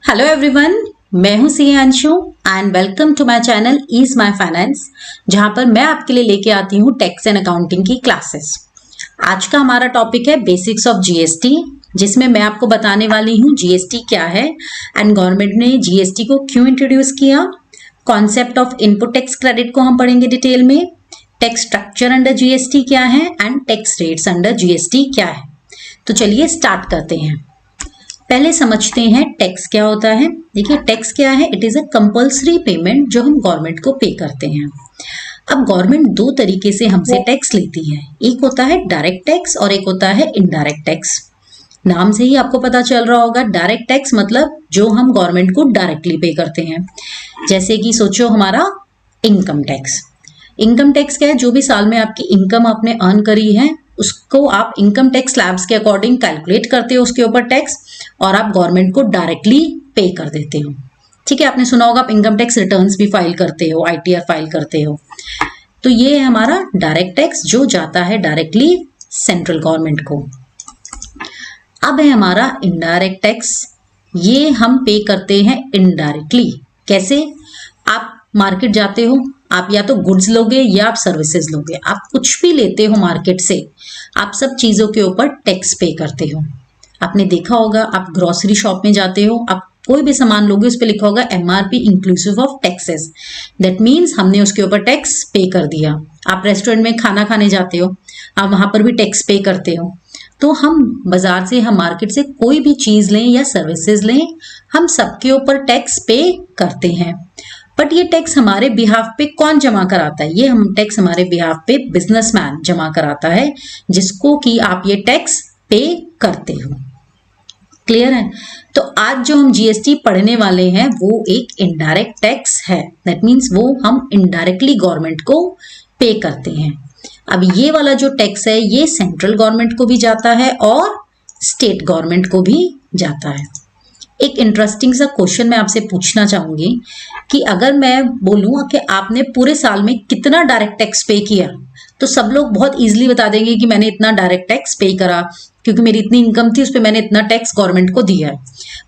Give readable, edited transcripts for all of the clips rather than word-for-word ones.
Hello everyone, मैं हूं C Anshu and welcome to my channel easy my finance, जहां पर मैं आपके लिए लेके आती हूं टैक्स एंड अकाउंटिंग की क्लासेस। आज का हमारा टॉपिक है बेसिक्स ऑफ जीएसटी, जिसमें मैं आपको बताने वाली हूं जीएसटी क्या है एंड गवर्नमेंट ने जीएसटी को क्यों इंट्रोड्यूस किया। Concept of input tax credit को हम पढ़ेंगे डिटेल में। टैक्स स्ट्रक्चर अंडर जीएसटी क्या है and tax rates under GST क्या है। तो चलिए स्टार्ट करते हैं। पहले समझते हैं टैक्स क्या होता है। देखिए टैक्स क्या है, it is a compulsory payment जो हम गवर्नमेंट को पे करते हैं। अब गवर्नमेंट दो तरीके से हमसे टैक्स लेती है, एक होता है डायरेक्ट टैक्स और एक होता है इनडायरेक्ट टैक्स। नाम से ही आपको पता चल रहा होगा, डायरेक्ट टैक्स मतलब जो हम गवर्नमेंट को डायरेक्टली पे करते हैं। जैसे कि सोचो हमारा इनकम टैक्स। इनकम टैक्स क्या है, जो भी साल में आपकी इनकम आपने अर्न करी है उसको आप इनकम टैक्स स्लैब्स के अकॉर्डिंग कैलकुलेट करते हो उसके ऊपर टैक्स, और आप गवर्नमेंट को डायरेक्टली पे कर देते हो। ठीक है, आपने सुना होगा आप इनकम टैक्स रिटर्न्स भी फाइल करते हो, आईटीआर फाइल करते हो। तो ये है हमारा डायरेक्ट टैक्स जो जाता है डायरेक्टली सेंट्रल गवर्नमेंट को। अब है हमारा इनडायरेक्ट टैक्स, ये हम पे करते हैं इनडायरेक्टली। कैसे? आप मार्केट जाते हो, आप या तो गुड्स लोगे या आप सर्विसेज लोगे, आप कुछ भी लेते हो मार्केट से, आप सब चीजों के ऊपर टैक्स पे करते हो। आपने देखा होगा, आप ग्रोसरी शॉप में जाते हो, आप कोई भी सामान लोगे उस पे लिखा होगा MRP inclusive of taxes. That means हमने उसके ऊपर टैक्स पे कर दिया। आप रेस्टोरेंट में खाना खाने जाते हो, आप वहां पर भी टैक्स पे करते हो। तो हम बाजार से, हम मार्केट से कोई भी चीज लें या सर्विसेज लें, हम सबके ऊपर टैक्स पे करते हैं। बट ये टैक्स हमारे बिहाफ पे कौन जमा कराता है? ये हम टैक्स हमारे बिहाफ पे बिजनेसमैन जमा कराता है, जिसको कि आप ये टैक्स पे करते हो। क्लियर है? तो आज जो हम जीएसटी पढ़ने वाले हैं वो एक इनडायरेक्ट टैक्स है। दैट मीन्स वो हम इनडायरेक्टली गवर्नमेंट को पे करते हैं। अब ये वाला जो टैक्स है ये सेंट्रल गवर्नमेंट को भी जाता है और स्टेट गवर्नमेंट को भी जाता है। एक इंटरेस्टिंग सा क्वेश्चन मैं आपसे पूछना चाहूंगी कि अगर मैं बोलूं कि आपने पूरे साल में कितना डायरेक्ट टैक्स पे किया, तो सब लोग बहुत इजीली बता देंगे कि मैंने इतना डायरेक्ट टैक्स पे करा क्योंकि मेरी इतनी इनकम थी, उस पर मैंने इतना टैक्स गवर्नमेंट को दिया है।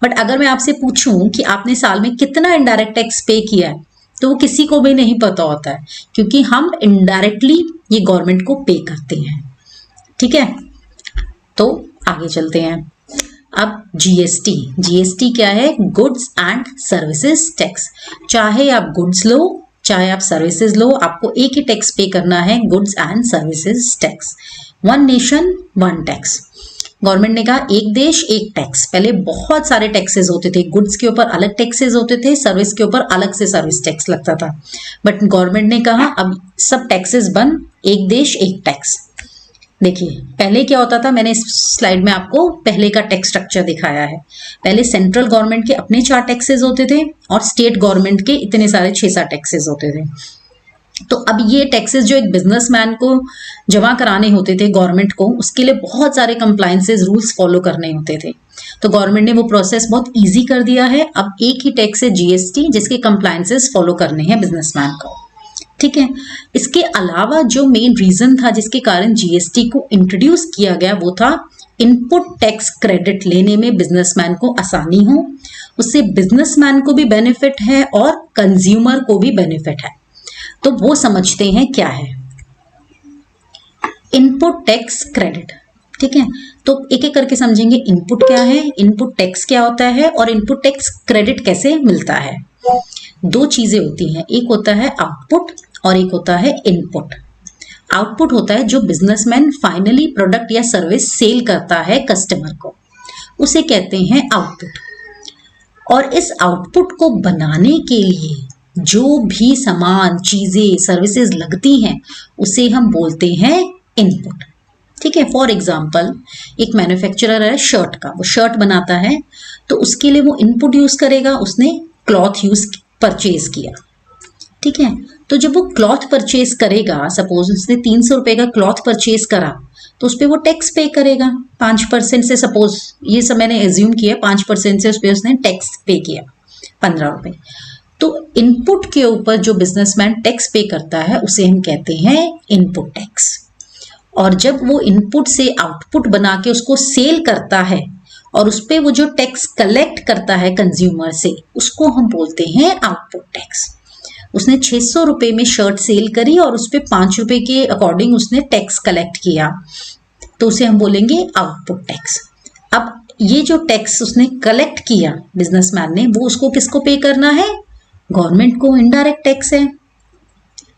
बट अगर मैं आपसे पूछूं कि आपने साल में कितना इनडायरेक्ट टैक्स पे किया है, तो वो किसी को भी नहीं पता होता है, क्योंकि हम इनडायरेक्टली ये गवर्नमेंट को पे करते हैं। ठीक है, तो आगे चलते हैं। अब जीएसटी क्या है? Goods and services tax. चाहे आप गुड्स लो चाहे आप सर्विसेज लो, आपको एक ही टैक्स पे करना है, goods and services tax. One nation one tax. Government ने कहा एक देश एक टैक्स। पहले बहुत सारे टैक्सेस होते थे, गुड्स के ऊपर अलग टैक्सेस होते थे, सर्विस के ऊपर अलग से सर्विस टैक्स लगता था। बट गवर्नमेंट ने कहा अब सब टैक्सेस बंद, एक देश एक टैक्स। देखिए पहले क्या होता था, मैंने इस स्लाइड में आपको पहले का टैक्स स्ट्रक्चर दिखाया है। पहले सेंट्रल गवर्नमेंट के अपने 4 टैक्सेस होते थे और स्टेट गवर्नमेंट के इतने सारे 6-7 टैक्सेस होते थे। तो अब ये टैक्सेस जो एक बिजनेसमैन को जमा कराने होते थे गवर्नमेंट को, उसके लिए बहुत सारे कंप्लायंसेस रूल्स फॉलो करने होते थे। तो गवर्नमेंट ने वो प्रोसेस बहुत ईजी कर दिया है। अब एक ही टैक्स है जीएसटी, जिसके कंप्लायंसेस फॉलो करने हैं बिजनेसमैन को। ठीक है, इसके अलावा जो मेन रीजन था जिसके कारण जीएसटी को इंट्रोड्यूस किया गया वो था इनपुट टैक्स क्रेडिट लेने में बिजनेसमैन को आसानी हो। उससे बिजनेसमैन को भी बेनिफिट है और कंज्यूमर को भी बेनिफिट है। तो वो समझते हैं क्या है इनपुट टैक्स क्रेडिट। ठीक है, तो एक एक करके समझेंगे इनपुट क्या है, इनपुट टैक्स क्या होता है और इनपुट टैक्स क्रेडिट कैसे मिलता है। दो चीजें होती हैं, एक होता है आउटपुट और एक होता है इनपुट। आउटपुट होता है जो बिजनेसमैन फाइनली प्रोडक्ट या सर्विस सेल करता है कस्टमर को, उसे कहते हैं आउटपुट। और इस आउटपुट को बनाने के लिए जो भी सामान, चीजें, सर्विसेज लगती हैं उसे हम बोलते हैं इनपुट। ठीक है, फॉर एग्जाम्पल एक मैन्युफैक्चरर है शर्ट का, वो शर्ट बनाता है, तो उसके लिए वो इनपुट यूज करेगा, उसने क्लॉथ परचेज किया। ठीक है, तो जब वो क्लॉथ परचेज करेगा, सपोज उसने 300 रुपए का क्लॉथ परचेज करा, तो उस पर वो टैक्स पे करेगा 5% से। सपोज ये सब मैंने एज्यूम किया, 5% से उस पर उसने टैक्स पे किया 15 रुपए। तो इनपुट के ऊपर जो बिजनेसमैन टैक्स पे करता है उसे हम कहते हैं इनपुट टैक्स। और जब वो इनपुट से आउटपुट बना के उसको सेल करता है, और उस पे वो जो टैक्स कलेक्ट करता है कंज्यूमर से, उसको हम बोलते हैं आउटपुट टैक्स। उसने 600 रुपए में शर्ट सेल करी और उस पे 5 रुपए के अकॉर्डिंग उसने टैक्स कलेक्ट किया, तो उसे हम बोलेंगे आउटपुट टैक्स। अब ये जो टैक्स उसने कलेक्ट किया बिजनेसमैन ने, वो उसको किसको पे करना है? गवर्नमेंट को, इनडायरेक्ट टैक्स है।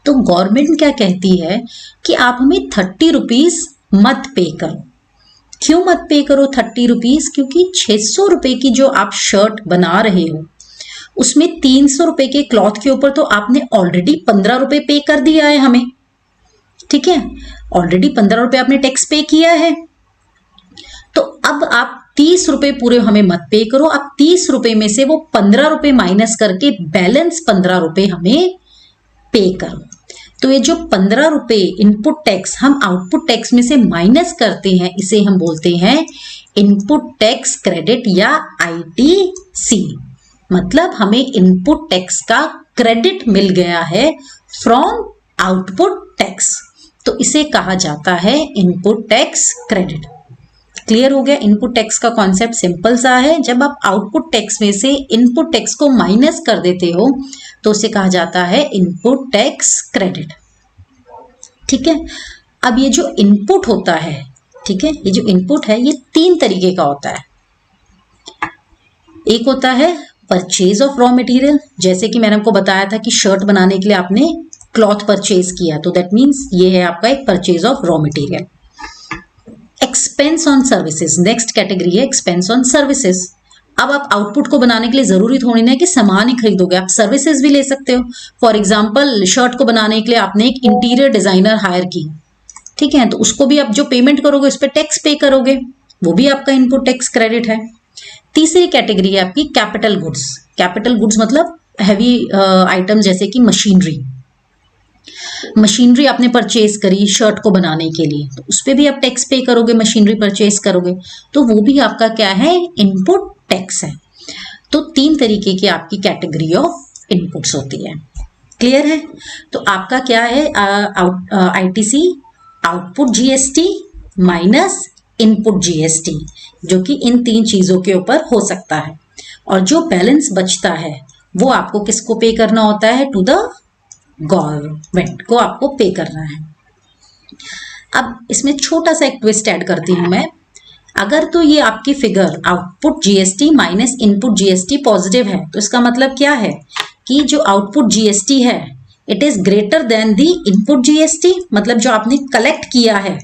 तो गवर्नमेंट क्या कहती है कि आप हमें 30 रुपीज मत पे करो। क्यों मत पे करो 30 रुपीज? क्योंकि 600 रुपए की जो आप शर्ट बना रहे हो उसमें 300 रुपए के क्लॉथ के ऊपर तो आपने ऑलरेडी 15 रुपए पे कर दिया है हमें, ठीक है, ऑलरेडी 15 रुपए आपने टैक्स पे किया है। तो अब आप 30 रुपए पूरे हमें मत पे करो, आप 30 रुपए में से वो 15 रुपए माइनस करके बैलेंस 15 रुपए हमें पे करो। तो ये जो 15 रुपए इनपुट टैक्स हम आउटपुट टैक्स में से माइनस करते हैं, इसे हम बोलते हैं इनपुट टैक्स क्रेडिट या आईटीसी। मतलब हमें इनपुट टैक्स का क्रेडिट मिल गया है फ्रॉम आउटपुट टैक्स, तो इसे कहा जाता है इनपुट टैक्स क्रेडिट। क्लियर हो गया? इनपुट टैक्स का कॉन्सेप्ट सिंपल सा है, जब आप आउटपुट टैक्स में से इनपुट टैक्स को माइनस कर देते हो तो उसे कहा जाता है इनपुट टैक्स क्रेडिट। ठीक है, अब ये जो इनपुट होता है, ठीक है, ये जो इनपुट है ये 3 तरीके का होता है। एक होता है परचेज ऑफ रॉ मटेरियल, जैसे कि मैंने आपको बताया था कि शर्ट बनाने के लिए आपने क्लॉथ परचेज किया, तो दैट मीन्स ये है आपका एक purchase of raw material. Expense on services, next category है एक्सपेंस ऑन सर्विसेज। अब आप आउटपुट को बनाने के लिए जरूरी थोड़ी ना है कि सामान ही खरीदोगे, आप सर्विसेज भी ले सकते हो। फॉर एग्जाम्पल शर्ट को बनाने के लिए आपने एक इंटीरियर डिजाइनर हायर की, ठीक है, तो उसको भी आप जो पेमेंट करोगे उस पर टैक्स पे करोगे, वो भी आपका इनपुट टैक्स क्रेडिट है। तीसरी कैटेगरी है आपकी कैपिटल गुड्स। कैपिटल गुड्स मतलब हैवी आइटम, जैसे कि मशीनरी आपने परचेज करी शर्ट को बनाने के लिए, तो उस पर भी आप टैक्स पे करोगे, मशीनरी परचेज करोगे, तो वो भी आपका क्या है? इनपुट टैक्स है। तो 3 तरीके की आपकी कैटेगरी ऑफ इनपुट्स होती है। क्लियर है? तो आपका क्या है? ITC, output GST minus input GST, जो कि इन 3 चीजों के ऊपर हो सकता है। और जो बैलेंस बचता है वो आपको किसको पे करना होता है? टू द गवर्नमेंट को आपको पे करना है। अब इसमें छोटा सा एक ट्विस्ट ऐड करती हूं मैं। अगर तो ये आपकी figure output GST minus input GST positive है, तो इसका मतलब क्या है कि जो आउटपुट जीएसटी है it is greater than the input GST, मतलब जो आपने कलेक्ट किया है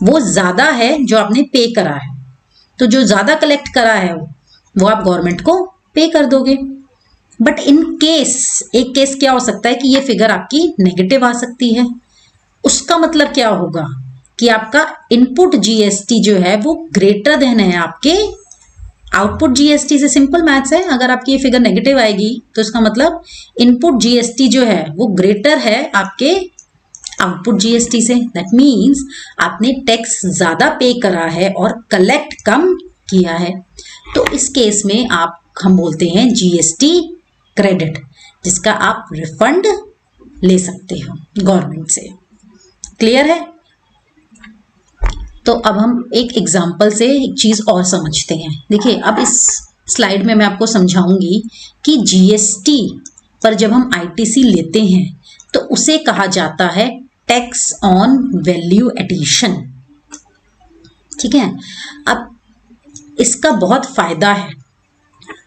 वो ज्यादा है जो आपने पे करा है। तो जो ज्यादा कलेक्ट करा है वो आप गवर्नमेंट को पे कर दोगे। बट इन केस, एक केस क्या हो सकता है कि ये फिगर आपकी नेगेटिव आ सकती है। उसका मतलब क्या होगा कि आपका इनपुट जीएसटी जो है वो ग्रेटर देन है आपके आउटपुट जीएसटी से। सिंपल मैथ्स है, अगर आपकी ये फिगर नेगेटिव आएगी तो इसका मतलब इनपुट जीएसटी जो है वो ग्रेटर है आपके आउटपुट जीएसटी से। दैट मीन्स आपने टैक्स ज्यादा पे करा है और कलेक्ट कम किया है। तो इस केस में हम बोलते हैं जीएसटी क्रेडिट, जिसका आप रिफंड ले सकते हो गवर्नमेंट से। क्लियर है? तो अब हम एक एग्जाम्पल से एक चीज और समझते हैं। देखिए, अब इस स्लाइड में मैं आपको समझाऊंगी कि जीएसटी पर जब हम आईटीसी लेते हैं तो उसे कहा जाता है टैक्स ऑन वैल्यू एडिशन। ठीक है, अब इसका बहुत फायदा है,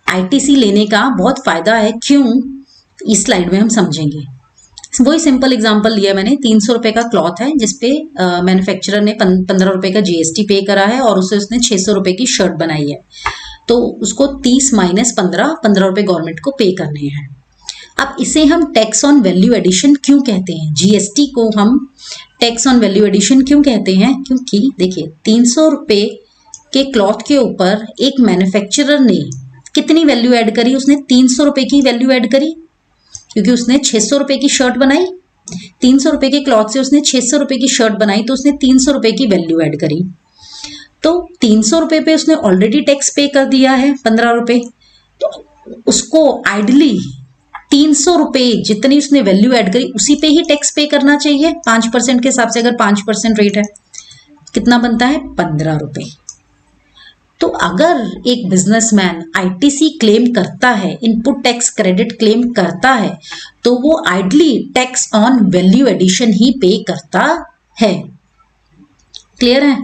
आईटीसी लेने का बहुत फायदा है। क्यों? इस स्लाइड में हम समझेंगे। वही सिंपल एग्जांपल लिया मैंने। 300 रुपए का क्लॉथ है जिसपे मैन्युफैक्चरर ने 15 रुपए का जीएसटी पे करा है और उसने 600 रुपए की शर्ट बनाई है, तो उसको 30 माइनस 15 रुपए गवर्नमेंट को पे करने हैं। अब इसे हम टैक्स ऑन वैल्यू एडिशन क्यों कहते हैं? जीएसटी को हम टैक्स ऑन वैल्यू एडिशन क्यों कहते हैं? क्योंकि देखिए, 300 रुपए के क्लॉथ के ऊपर एक मैन्युफैक्चरर ने कितनी वैल्यू ऐड करी? उसने 300 रुपए की वैल्यू ऐड करी, क्योंकि उसने 600 रुपए की शर्ट बनाई। 300 रुपए के क्लॉथ से उसने 600 रुपए की शर्ट बनाई, तो उसने 300 रुपए की वैल्यू ऐड करी। तो 300 रुपए पे उसने ऑलरेडी टैक्स पे कर दिया है 15 रुपए, तो उसको आइडली 300 रुपए जितनी उसने वैल्यू ऐड करी उसी पे ही टैक्स पे करना चाहिए। 5% के हिसाब से अगर 5% रेट है, कितना बनता है? 15 रुपए। तो अगर एक बिजनेसमैन आईटीसी क्लेम करता है, इनपुट टैक्स क्रेडिट क्लेम करता है, तो वो ideally tax on value addition ही पे करता है। क्लियर है?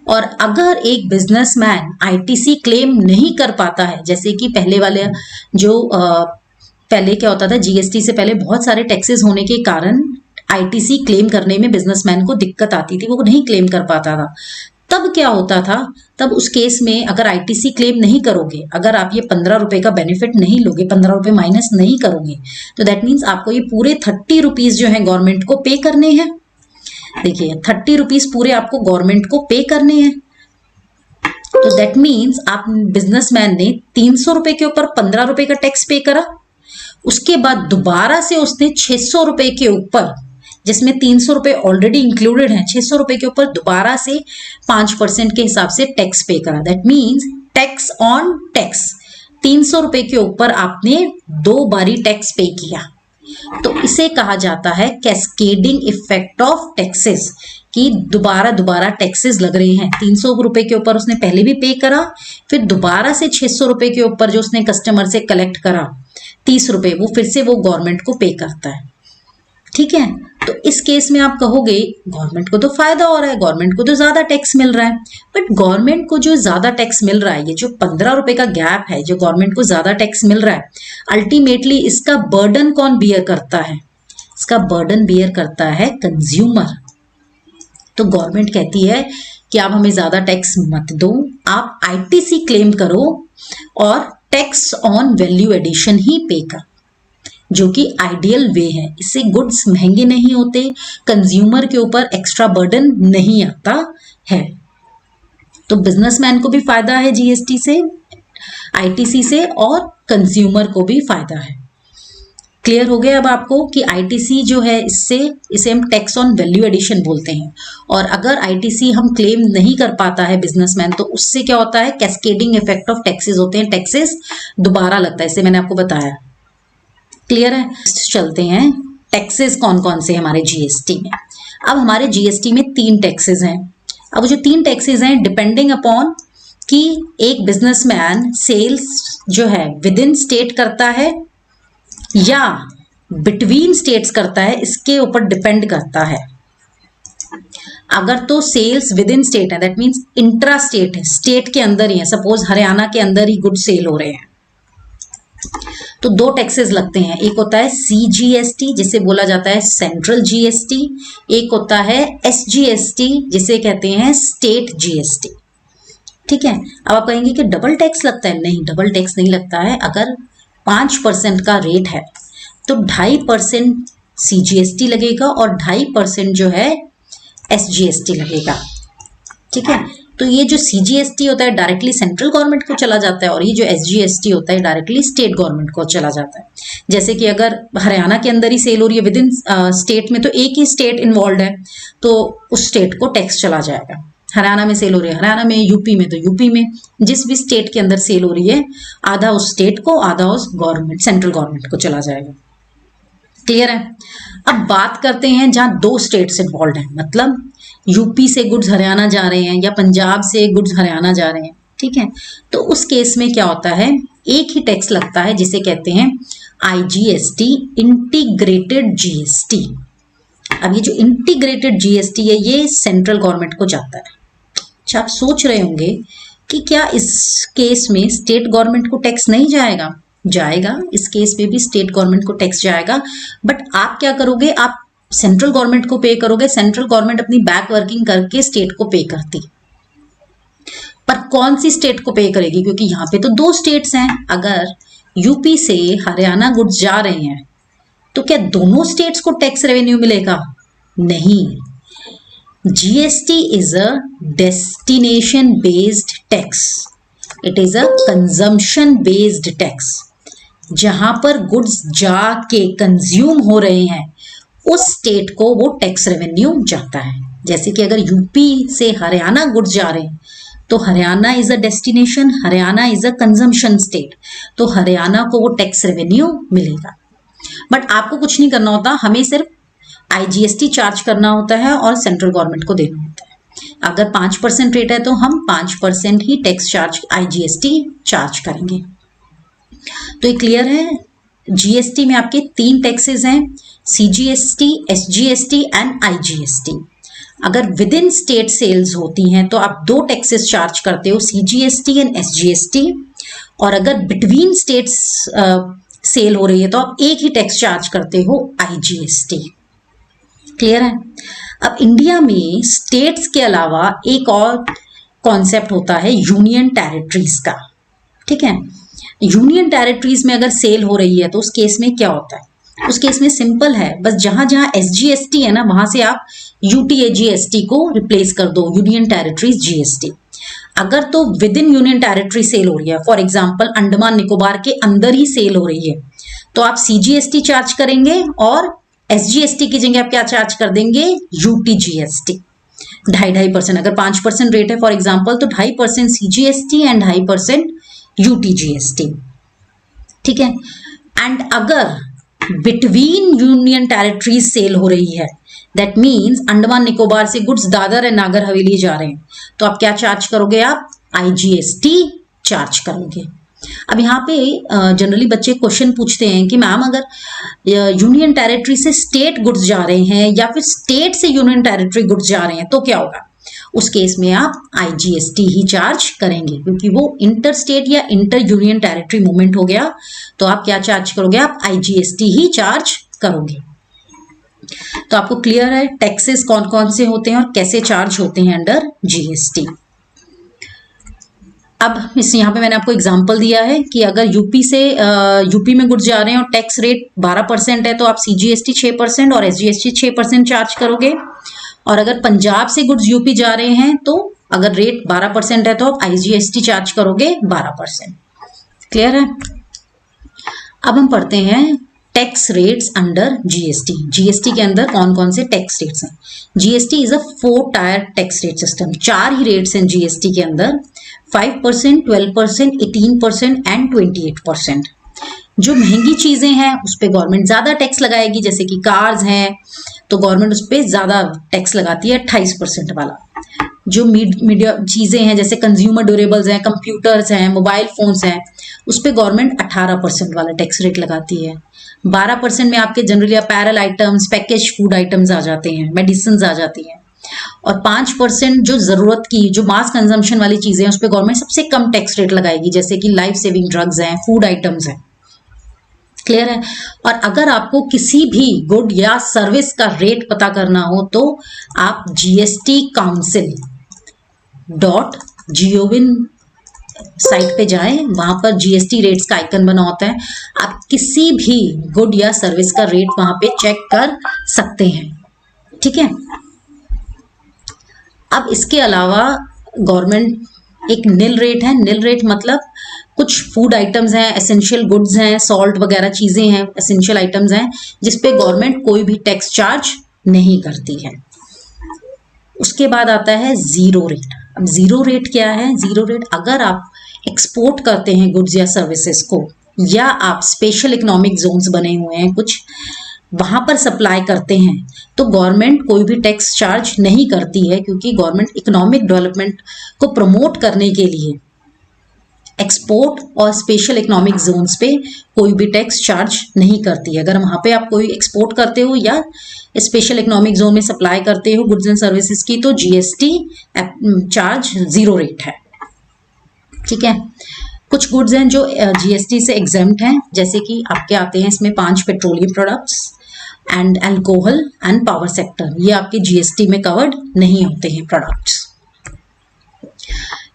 और अगर एक बिजनेसमैन आईटीसी क्लेम नहीं कर पाता है, जैसे कि पहले वाले जो पहले क्या होता था, जीएसटी से पहले बहुत सारे टैक्सेस होने के कारण आईटीसी क्लेम करने में बिजनेसमैन को दिक्कत आती थी, वो नहीं क्लेम कर पाता था। तब क्या होता था, तब उस केस में अगर आईटीसी क्लेम नहीं करोगे, अगर आप ये 15 रुपए का बेनिफिट नहीं लोगे, 15 रुपए माइनस नहीं करोगे, तो दैट मीन्स आपको ये पूरे 30 रुपीज जो है गवर्नमेंट को पे करने हैं। देखिए 30 रुपीज पूरे आपको गवर्नमेंट को पे करने हैं। तो दैट मीन्स आप बिजनेसमैन ने 300 रुपए के ऊपर 15 रुपए का टैक्स पे करा, उसके बाद दोबारा से उसने 600 रुपए के ऊपर, जिसमें 300 रुपए ऑलरेडी इंक्लूडेड है, 600 रुपए के ऊपर दोबारा से 5% के हिसाब से टैक्स पे करा। That means tax on tax, 300 रुपए के ऊपर आपने 2 बारी टैक्स पे किया। तो इसे कहा जाता है कैस्केडिंग इफेक्ट ऑफ टैक्सेस, कि दोबारा टैक्सेस लग रहे हैं। 300 रुपए के ऊपर उसने पहले भी पे करा, फिर दोबारा से 600 रुपए के ऊपर जो उसने कस्टमर से कलेक्ट करा 30 रुपए, वो फिर से वो गवर्नमेंट को पे करता है। ठीक है? तो इस केस में आप कहोगे गवर्नमेंट को तो फायदा हो रहा है, गवर्नमेंट को तो ज्यादा टैक्स मिल रहा है। बट गवर्नमेंट को जो ज्यादा टैक्स मिल रहा है, ये जो 15 रुपए का गैप है, जो गवर्नमेंट को ज्यादा टैक्स मिल रहा है, अल्टीमेटली इसका बर्डन कौन बियर करता है? इसका बर्डन बियर करता है कंज्यूमर। तो गवर्नमेंट कहती है कि आप हमें ज्यादा टैक्स मत दो, आप आईटीसी क्लेम करो और टैक्स ऑन वैल्यू एडिशन ही पे कर, जो कि आइडियल वे है। इससे गुड्स महंगे नहीं होते, कंज्यूमर के ऊपर एक्स्ट्रा बर्डन नहीं आता है। तो बिजनेसमैन को भी फायदा है जीएसटी से, आईटीसी से, और कंज्यूमर को भी फायदा है। क्लियर हो गया अब आपको कि आईटीसी जो है, इसे हम टैक्स ऑन वैल्यू एडिशन बोलते हैं। और अगर आईटीसी हम क्लेम नहीं कर पाता है बिजनेसमैन, तो उससे क्या होता है, कैस्केडिंग इफेक्ट ऑफ टैक्सेस होते हैं, टैक्सेस दोबारा लगता है। इसे मैंने आपको बताया। क्लियर है? चलते हैं टैक्सेस कौन कौन से हमारे जीएसटी में। अब हमारे जीएसटी में 3 टैक्सेस हैं। अब जो 3 टैक्सेस हैं, डिपेंडिंग अपॉन कि एक बिजनेसमैन सेल्स जो है विद इन स्टेट करता है या बिटवीन स्टेट्स करता है, इसके ऊपर डिपेंड करता है। अगर तो सेल्स विद इन स्टेट है, दैट मीन्स इंट्रा स्टेट है, स्टेट के अंदर ही है, सपोज हरियाणा के अंदर ही गुड सेल हो रहे हैं, तो 2 टैक्सेस लगते हैं। एक होता है सीजीएसटी, जिसे बोला जाता है सेंट्रल जीएसटी, एक होता है एसजीएसटी, जिसे कहते हैं स्टेट जीएसटी। ठीक है? अब आप कहेंगे कि डबल टैक्स लगता है। नहीं, डबल टैक्स नहीं लगता है। अगर 5% का रेट है तो 2.5% सीजीएसटी लगेगा और 2.5% जो है एसजीएसटी लगेगा। ठीक है? तो ये जो सीजीएसटी होता है डायरेक्टली सेंट्रल गवर्नमेंट को चला जाता है, और ये जो एसजीएसटी होता है डायरेक्टली स्टेट गवर्नमेंट को चला जाता है। जैसे कि अगर हरियाणा के अंदर ही सेल हो रही है विद इन स्टेट में, तो एक ही स्टेट इन्वॉल्व है, तो उस स्टेट को टैक्स चला जाएगा। हरियाणा में सेल हो रही है हरियाणा में, यूपी में तो यूपी में, जिस भी स्टेट के अंदर सेल हो रही है, आधा उस स्टेट को, आधा उस गवर्नमेंट सेंट्रल गवर्नमेंट को चला जाएगा। क्लियर है? अब बात करते हैं जहां 2 स्टेट्स इन्वॉल्व हैं, मतलब यूपी से गुड्स हरियाणा जा रहे हैं या पंजाब से गुड्स हरियाणा जा रहे हैं। ठीक है? तो उस केस में क्या होता है, एक ही टैक्स लगता है, जिसे कहते हैं आईजीएसटी, इंटीग्रेटेड जीएसटी। अब ये जो इंटीग्रेटेड जीएसटी है, ये सेंट्रल गवर्नमेंट को जाता है। अच्छा, आप सोच रहे होंगे कि क्या इस केस में स्टेट गवर्नमेंट को टैक्स नहीं जाएगा? जाएगा, इस केस में भी स्टेट गवर्नमेंट को टैक्स जाएगा। बट आप क्या करोगे, आप सेंट्रल गवर्नमेंट को पे करोगे। सेंट्रल गवर्नमेंट अपनी बैक वर्किंग करके स्टेट को पे करती, पर कौन सी स्टेट को पे करेगी? क्योंकि यहाँ पे तो 2 स्टेट्स हैं। अगर यूपी से हरियाणा गुड्स जा रहे हैं, तो क्या दोनों स्टेट्स को टैक्स रेवेन्यू मिलेगा? नहीं। GST is a destination based tax, it is a consumption based tax. जहां पर गुड्स जाके कंज्यूम हो रहे हैं, उस स्टेट को वो टैक्स रेवेन्यू जाता है। जैसे कि अगर यूपी से हरियाणा गुड्स जा रहे हैं, तो Haryana is a destination, Haryana is a consumption state, तो हरियाणा को वो टैक्स रेवेन्यू मिलेगा। बट आपको कुछ नहीं करना होता, हमें सिर्फ आईजीएसटी चार्ज करना होता है और सेंट्रल गवर्नमेंट को देना होता है। अगर 5% रेट है तो हम 5% ही टैक्स चार्ज IGST चार्ज करेंगे। तो ये क्लियर है। जीएसटी में आपके 3 टैक्सेस हैं, CGST, SGST एंड IGST। अगर विद इन स्टेट सेल्स होती हैं तो आप 2 टैक्सेस चार्ज करते हो, CGST एंड SGST। और अगर बिटवीन स्टेट्स सेल हो रही है तो आप एक ही टैक्स चार्ज करते हो, IGST। क्लियर है। अब इंडिया में स्टेट्स के अलावा एक और कॉन्सेप्ट होता है यूनियन टेरिटरीज का। ठीक है, यूनियन टेरिटरीज में अगर सेल हो रही है तो उस केस में क्या होता है? उस केस में सिंपल है, बस जहां जहां SGST है ना वहां से आप UTAGST को रिप्लेस कर दो, यूनियन टेरिटरीज GST। अगर तो within union territory sale हो रही है, फॉर एग्जांपल अंडमान निकोबार के अंदर ही सेल हो रही है, तो आप CGST चार्ज करेंगे और SGST की जगह आप क्या चार्ज कर देंगे? UTGST। 2.5% अगर 5% रेट है फॉर एग्जांपल तो 2.5% CGST एंड 2.5% UTGST। ठीक है। एंड अगर बिटवीन यूनियन टेरिटरीज सेल हो रही है, दैट मीन्स अंडमान निकोबार से गुड्स दादर एंड नागर हवेली जा रहे हैं, तो आप क्या चार्ज करोगे? आप IGST चार्ज करोगे। अब यहाँ पे जनरली बच्चे क्वेश्चन पूछते हैं कि मैम अगर यूनियन टेरिटरी से स्टेट गुड्स जा रहे हैं या फिर स्टेट से यूनियन टेरिटरी गुड्स जा रहे हैं तो क्या होगा? उस केस में आप IGST ही चार्ज करेंगे, क्योंकि वो इंटर स्टेट या इंटर यूनियन टेरिटरी मूवमेंट हो गया। तो आप क्या चार्ज करोगे? आप IGST ही चार्ज करोगे। तो आपको क्लियर है टैक्सेस कौन कौन से होते हैं और कैसे चार्ज होते हैं अंडर GST। अब इस यहाँ पे मैंने आपको एग्जांपल दिया है कि अगर यूपी में गुड्स जा रहे हैं और टैक्स रेट 12% है तो आप CGST 6% और SGST 6% चार्ज करोगे। और अगर पंजाब से गुड्स यूपी जा रहे हैं तो अगर रेट 12% है तो आप IGST चार्ज करोगे 12%। क्लियर है। अब हम पढ़ते हैं tax rates under GST। GST के अंदर कौन कौन से टैक्स रेट्स हैं? GST is a 4 tyre tax rate system. 4 he rates हैं GST के अंदर, 5%, 12%, 18% एंड 28%। जो महंगी चीजें हैं उस पर गवर्नमेंट ज्यादा टैक्स लगाएगी, जैसे कि कार्स हैं तो गवर्नमेंट उस पर ज्यादा टैक्स लगाती है 28% वाला। जो मीडिया चीजें हैं जैसे कंज्यूमर ड्यूरेबल्स हैं, कंप्यूटर्स हैं, मोबाइल फोन्स हैं, उस पर गवर्नमेंट 18% वाला टैक्स रेट लगाती है। 12% में आपके generally apparel items, package food items आ जाते हैं, मेडिसिन आ जाती हैं। और 5% जो जरूरत की, जो मास कंजम्पशन वाली चीजें हैं उस पर गवर्नमेंट सबसे कम टैक्स रेट लगाएगी, जैसे कि लाइफ सेविंग ड्रग्स हैं, फूड आइटम्स हैं। क्लियर है। और अगर आपको किसी भी गुड या सर्विस का रेट पता करना हो तो आप GSTcouncil.gov साइट पे जाएं, वहां पर GST रेट्स का आइकन बना होता है, आप किसी भी गुड या सर्विस का रेट वहां पे चेक कर सकते हैं। ठीक है। अब इसके अलावा गवर्नमेंट एक निल रेट है। निल रेट मतलब कुछ फूड आइटम्स हैं, एसेंशियल गुड्स हैं, सॉल्ट वगैरह चीजें हैं, एसेंशियल आइटम्स हैं जिसपे गवर्नमेंट कोई भी टैक्स चार्ज नहीं करती है। उसके बाद आता है जीरो रेट। अब जीरो रेट क्या है? जीरो रेट अगर आप एक्सपोर्ट करते हैं गुड्स या सर्विसेज को, या आप स्पेशल इकोनॉमिक जोन्स बने हुए हैं कुछ, वहां पर सप्लाई करते हैं तो गवर्नमेंट कोई भी टैक्स चार्ज नहीं करती है, क्योंकि गवर्नमेंट इकोनॉमिक डेवलपमेंट को प्रमोट करने के लिए एक्सपोर्ट और स्पेशल इकोनॉमिक जोन्स पे कोई भी टैक्स चार्ज नहीं करती है। अगर वहां पे आप कोई एक्सपोर्ट करते हो या स्पेशल इकोनॉमिक जोन में सप्लाई करते हो गुड्स एंड सर्विसेज की तो GST चार्ज जीरो रेट है। ठीक है। कुछ गुड्स हैं जो GST से एग्जेम्प्ट हैं, जैसे कि आपके आते हैं इसमें 5 petroleum products and alcohol and power sector, ये आपके GST में कवर्ड नहीं होते हैं प्रोडक्ट्स।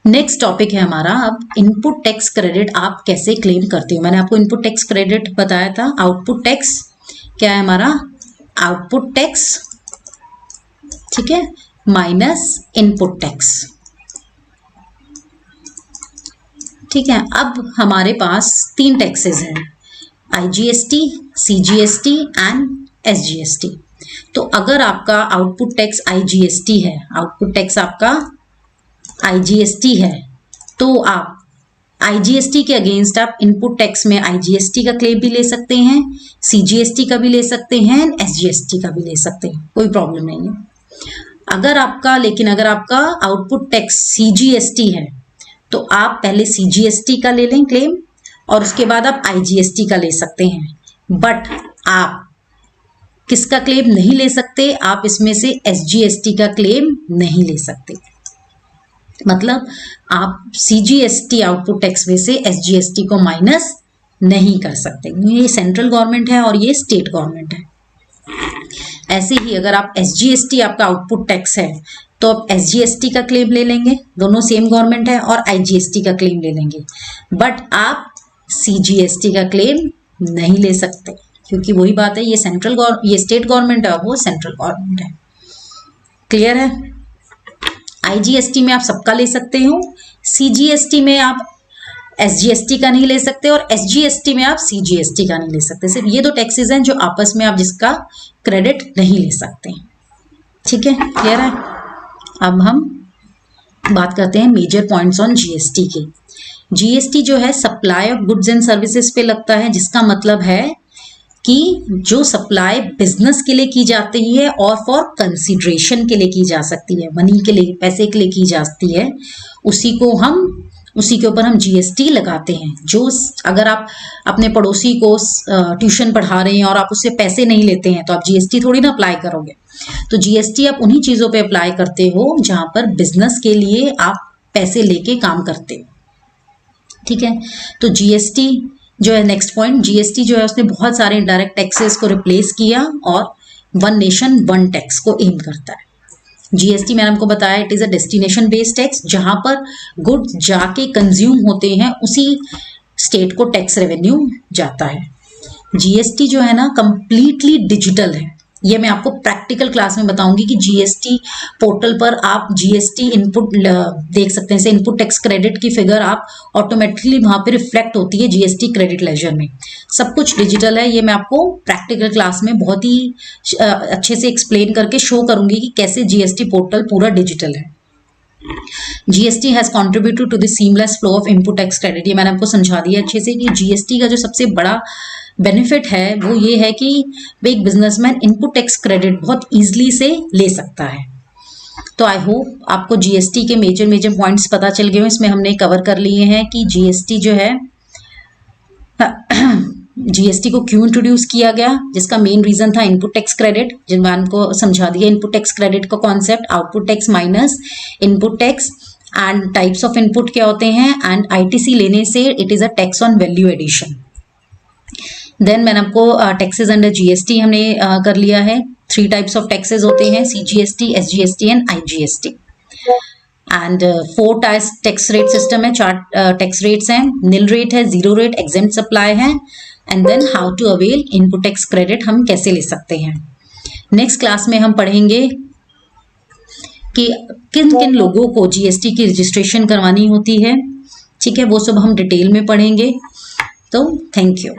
नेक्स्ट टॉपिक है हमारा अब इनपुट टैक्स क्रेडिट आप कैसे क्लेम करते हो। मैंने आपको इनपुट टैक्स क्रेडिट बताया था। आउटपुट टैक्स क्या है हमारा? आउटपुट टैक्स, ठीक है, माइनस इनपुट टैक्स। ठीक है। अब हमारे पास 3 टैक्सेस हैं, IGST, CGST एंड SGST। तो अगर आपका आउटपुट टैक्स IGST है, आउटपुट टैक्स आपका IGST है, तो आप IGST के अगेंस्ट आप इनपुट टैक्स में IGST का क्लेम भी ले सकते हैं, CGST का भी ले सकते हैं, SGST का भी ले सकते हैं, कोई प्रॉब्लम नहीं है। अगर आपका आउटपुट टैक्स सीजीएसटी है तो आप पहले सीजीएसटी का ले लें क्लेम और उसके बाद आप आईजीएसटी का ले सकते हैं। बट आप किसका क्लेम नहीं ले सकते? आप इसमें से एसजीएसटी का क्लेम नहीं ले सकते। मतलब आप सीजीएसटी आउटपुट टैक्स में से एसजीएसटी को माइनस नहीं कर सकते। ये सेंट्रल गवर्नमेंट है और ये स्टेट गवर्नमेंट है। ऐसे ही अगर आप एसजीएसटी आपका आउटपुट टैक्स है तो आप एसजीएसटी का क्लेम ले लेंगे, दोनों सेम गवर्नमेंट है, और आईजीएसटी का क्लेम ले लेंगे। बट आप सीजीएसटी का क्लेम नहीं ले सकते क्योंकि वही बात है, ये स्टेट गवर्नमेंट है और वो सेंट्रल गवर्नमेंट है। क्लियर है? आईजीएसटी में आप सबका ले सकते हो, सीजीएसटी में आप एसजीएसटी का नहीं ले सकते और एसजीएसटी में आप सीजीएसटी का नहीं ले सकते। सिर्फ ये दो टैक्सेस हैं जो आपस में आप जिसका क्रेडिट नहीं ले सकते। ठीक है, क्लियर है? अब हम बात करते हैं मेजर पॉइंट्स ऑन जीएसटी के। जीएसटी जो है supply of goods and services पे लगता है, जिसका मतलब है कि जो सप्लाई बिजनेस के लिए की जाती है और फॉर कंसिडरेशन के लिए की जा सकती है, मनी के लिए, पैसे के लिए की जाती है, उसी के ऊपर हम जीएसटी लगाते हैं। जो अगर आप अपने पड़ोसी को ट्यूशन पढ़ा रहे हैं और आप उससे पैसे नहीं लेते हैं तो आप जीएसटी थोड़ी ना अप्लाई करोगे। तो जीएसटी आप उन्हीं चीजों पे अप्लाई करते हो जहां पर बिजनेस के लिए आप पैसे लेके काम करते हो। ठीक है, तो जीएसटी जो है नेक्स्ट पॉइंट, जीएसटी जो है उसने बहुत सारे इनडायरेक्ट टैक्सेस को रिप्लेस किया और वन नेशन वन टैक्स को एम करता है। जीएसटी मैंने आपको बताया it is a destination based tax, जहां पर गुड्स जाके कंज्यूम होते हैं उसी स्टेट को टैक्स रेवेन्यू जाता है। जीएसटी जो है ना कंप्लीटली डिजिटल है। ये मैं आपको प्रैक्टिकल क्लास में बताऊंगी कि जीएसटी पोर्टल पर आप जीएसटी इनपुट देख सकते हैं। जैसे इनपुट टैक्स क्रेडिट की फिगर आप ऑटोमेटिकली वहां पे रिफ्लेक्ट होती है जीएसटी क्रेडिट लेजर में। सब कुछ डिजिटल है। ये मैं आपको प्रैक्टिकल क्लास में बहुत ही अच्छे से एक्सप्लेन करके शो करूंगी कि कैसे जीएसटी पोर्टल पूरा डिजिटल है। GST has contributed to the seamless flow of input tax credit. ये मैंने आपको समझा दिया अच्छे से कि जीएसटी का जो सबसे बड़ा बेनिफिट है वो ये है कि एक बिजनेसमैन इनपुट टैक्स क्रेडिट बहुत इजीली से ले सकता है। तो आई होप आपको जीएसटी के मेजर पॉइंट्स पता चल गए हो। इसमें हमने कवर कर लिए हैं कि जीएसटी जो है जीएसटी को क्यों इंट्रोड्यूस किया गया, जिसका मेन रीजन था इनपुट टैक्स क्रेडिट, जिन मैंने को समझा दिया इनपुट टैक्स क्रेडिट का concept, output tax minus input tax and types of input क्या होते हैं, एंड आईटीसी लेने से it is a tax on value addition. Then मैंने आपको टैक्सेस अंडर जीएसटी हमने कर लिया है। 3 टाइप्स ऑफ टैक्सेस होते हैं, CGST, SGST and IGST. And 4 tax rate system है, 4 टैक्स रेट्स हैं। निल रेट है, जीरो रेट, एग्जेम्प्ट सप्लाई है, and then how to avail input tax credit हम कैसे ले सकते हैं। नेक्स्ट क्लास में हम पढ़ेंगे कि किन किन लोगों को जीएसटी की रजिस्ट्रेशन करवानी होती है। ठीक है, वो सब हम डिटेल में पढ़ेंगे। तो थैंक यू।